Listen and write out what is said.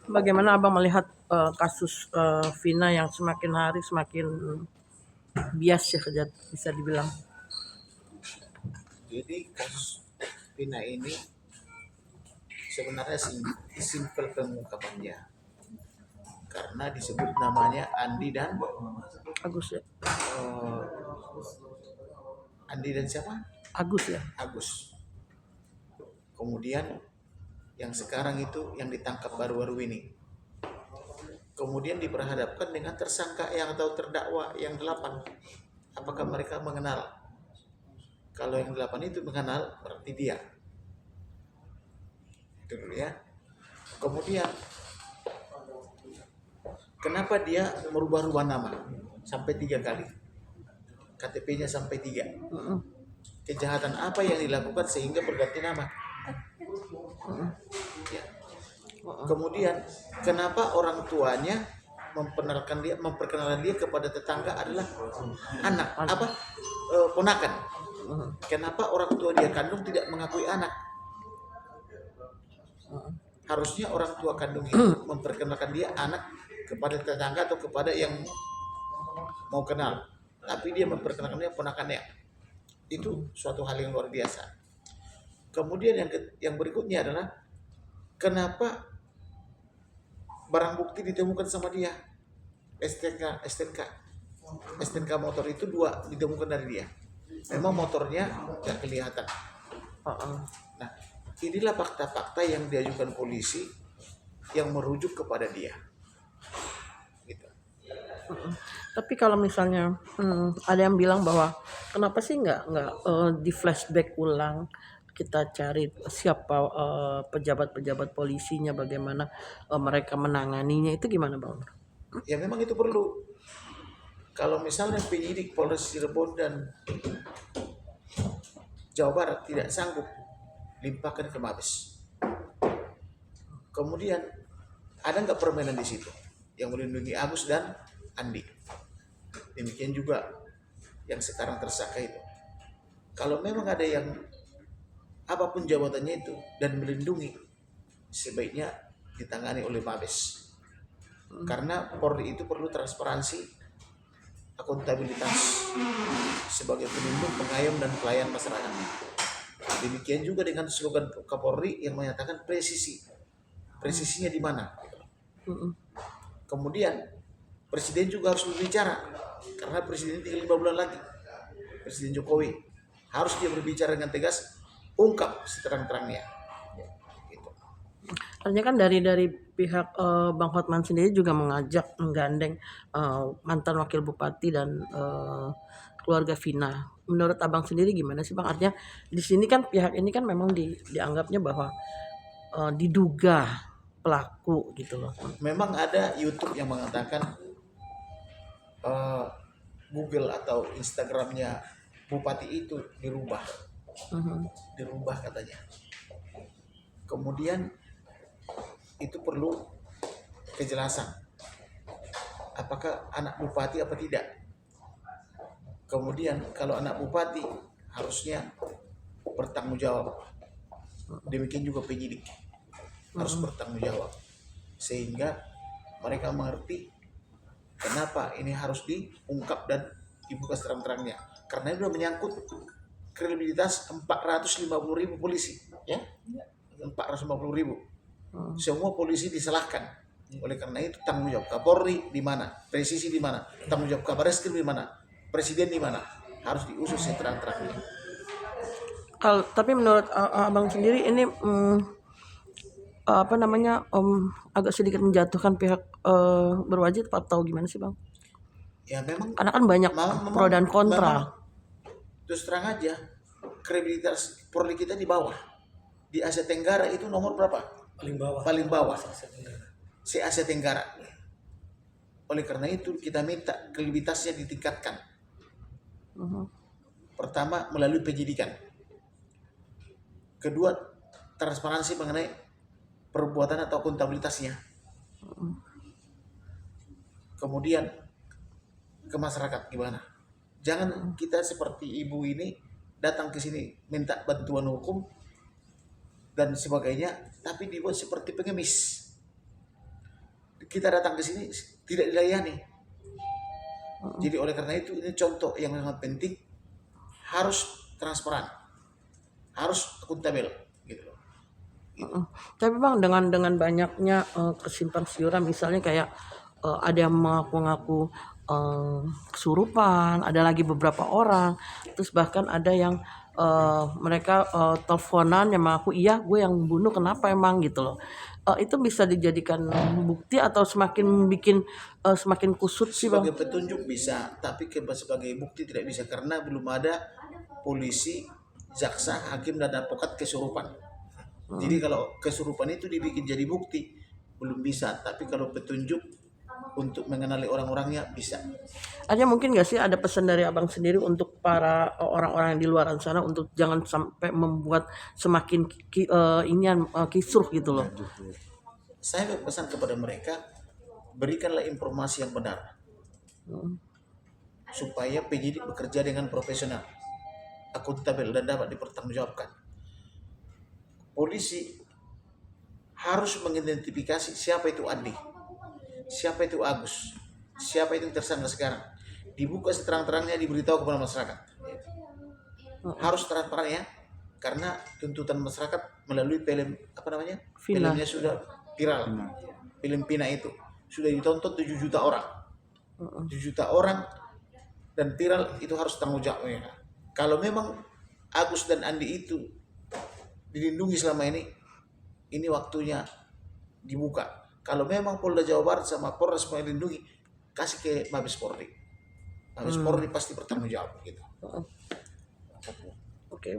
Bagaimana Abang melihat, kasus, Vina yang semakin hari semakin bias ya bisa dibilang? Jadi kasus Vina ini sebenarnya simpel pengungkapannya karena disebut namanya Andi dan Agus ya? eh, Andi dan siapa? Agus ya? Agus. Kemudian yang sekarang itu yang ditangkap baru-baru ini. Kemudian diperhadapkan dengan tersangka yang atau terdakwa yang 8. Apakah mereka mengenal? Kalau yang 8 itu mengenal berarti dia. Itu dulu ya. Kemudian kenapa dia merubah-rubah nama sampai 3 kali? KTP-nya sampai 3. Kejahatan apa yang dilakukan sehingga berganti nama? Ya. Kemudian kenapa orang tuanya memperkenalkan dia kepada tetangga adalah anak apa ponakan? Kenapa orang tua dia kandung tidak mengakui anak? Harusnya orang tua kandung itu memperkenalkan dia anak kepada tetangga atau kepada yang mau kenal, tapi dia memperkenalkan dia ponakannya. Itu suatu hal yang luar biasa. Kemudian yang berikutnya adalah kenapa barang bukti ditemukan sama dia, STNK motor itu 2 ditemukan dari dia. Memang motornya nggak kelihatan. Nah, inilah fakta-fakta yang diajukan polisi yang merujuk kepada dia. Gitu. Tapi kalau misalnya, ada yang bilang bahwa kenapa sih nggak, di flashback ulang, kita cari siapa, pejabat-pejabat polisinya, bagaimana, mereka menanganinya, itu gimana Bang? Ya memang itu perlu. Kalau misalnya penyidik Polres Cirebon dan Jawa Barat tidak sanggup, limpahkan ke Mabes. Kemudian ada nggak permainan di situ yang melindungi Agus dan Andi? Demikian juga yang sekarang tersangka itu. Kalau memang ada yang apapun jabatannya itu dan melindungi, sebaiknya ditangani oleh Mabes. Karena Polri itu perlu transparansi, akuntabilitas sebagai pelindung, pengayom dan pelayan masyarakat. Demikian juga dengan slogan Kapolri yang menyatakan presisi. Presisinya di mana? Kemudian Presiden juga harus berbicara karena Presiden tinggal 5 bulan lagi. Presiden Jokowi harus dia berbicara dengan tegas, ungkap seterang-terangnya. Gitu. Artinya kan dari pihak, Bang Hotman sendiri juga menggandeng, mantan wakil bupati dan, keluarga Vina. Menurut Abang sendiri gimana sih Bang? Artinya di sini kan pihak ini kan memang dianggapnya bahwa, diduga pelaku gitu loh. Memang ada YouTube yang mengatakan Google atau Instagramnya bupati itu dirubah katanya. Kemudian itu perlu kejelasan, apakah anak bupati apa tidak. Kemudian kalau anak bupati harusnya bertanggung jawab, demikian juga penyidik harus bertanggung jawab, sehingga mereka mengerti kenapa ini harus diungkap dan dibuka terang-terangnya, karena ini sudah menyangkut kredibilitas 450.000 polisi, ya, 450.000. Semua polisi disalahkan. Oleh karena itu tanggung jawab Kapolri di mana, presisi di mana, tanggung jawab Kabareskrim di mana, presiden di mana, harus diusut seterang-terangnya. Tapi menurut Abang sendiri ini, apa namanya, agak sedikit menjatuhkan pihak, berwajib atau gimana sih Bang? Ya memang Karena kan banyak pro dan kontra. Terus terang aja, kredibilitas Polri kita di bawah. Di Asia Tenggara itu nomor berapa? Paling bawah. Se Asia Tenggara. Oleh karena itu kita minta kredibilitasnya ditingkatkan. Pertama melalui penyidikan. Kedua, transparansi mengenai perbuatan atau akuntabilitasnya. Kemudian ke masyarakat gimana? Jangan kita seperti ibu ini datang ke sini minta bantuan hukum dan sebagainya, tapi dibuat seperti pengemis. kita datang ke sini tidak dilayani. Jadi oleh karena itu ini contoh yang sangat penting, harus transparan, harus akuntabel gitu loh. Tapi Bang, dengan banyaknya kesimpang siuran, misalnya kayak ada yang mengaku-ngaku kesurupan, ada lagi beberapa orang, terus bahkan ada yang mereka teleponan yang mengaku iya gue yang bunuh, kenapa emang gitu loh. Itu bisa dijadikan bukti atau semakin bikin semakin kusut sih Bang? Sebagai petunjuk bisa, tapi sebagai bukti tidak bisa karena belum ada polisi, jaksa, hakim dan advokat kesurupan. Jadi kalau kesurupan itu dibikin jadi bukti belum bisa, tapi kalau petunjuk untuk mengenali orang-orangnya bisa. Ada mungkin nggak sih ada pesan dari Abang sendiri untuk para orang-orang yang di luar sana untuk jangan sampai membuat semakin kisruh gitu loh. Saya berpesan kepada mereka, berikanlah informasi yang benar supaya penyidik bekerja dengan profesional, akuntabel dan dapat dipertanggungjawabkan. Polisi harus mengidentifikasi siapa itu Andi, siapa itu Agus, siapa itu tersangka sekarang. Dibuka seterang-terangnya, diberitahu kepada masyarakat. Harus transparan ya, karena tuntutan masyarakat melalui film Vina. Filmnya sudah viral. Film Pina itu sudah ditonton 7 juta orang. 7 juta orang dan viral, itu harus tanggung jawab mereka. Kalau memang Agus dan Andi itu dilindungi selama ini waktunya dibuka. Kalau memang Polda Jawa Barat sama Polres melindungi, kasih ke Mabes Polri. Mabes Polri pasti bertanggung jawab gitu. Oke.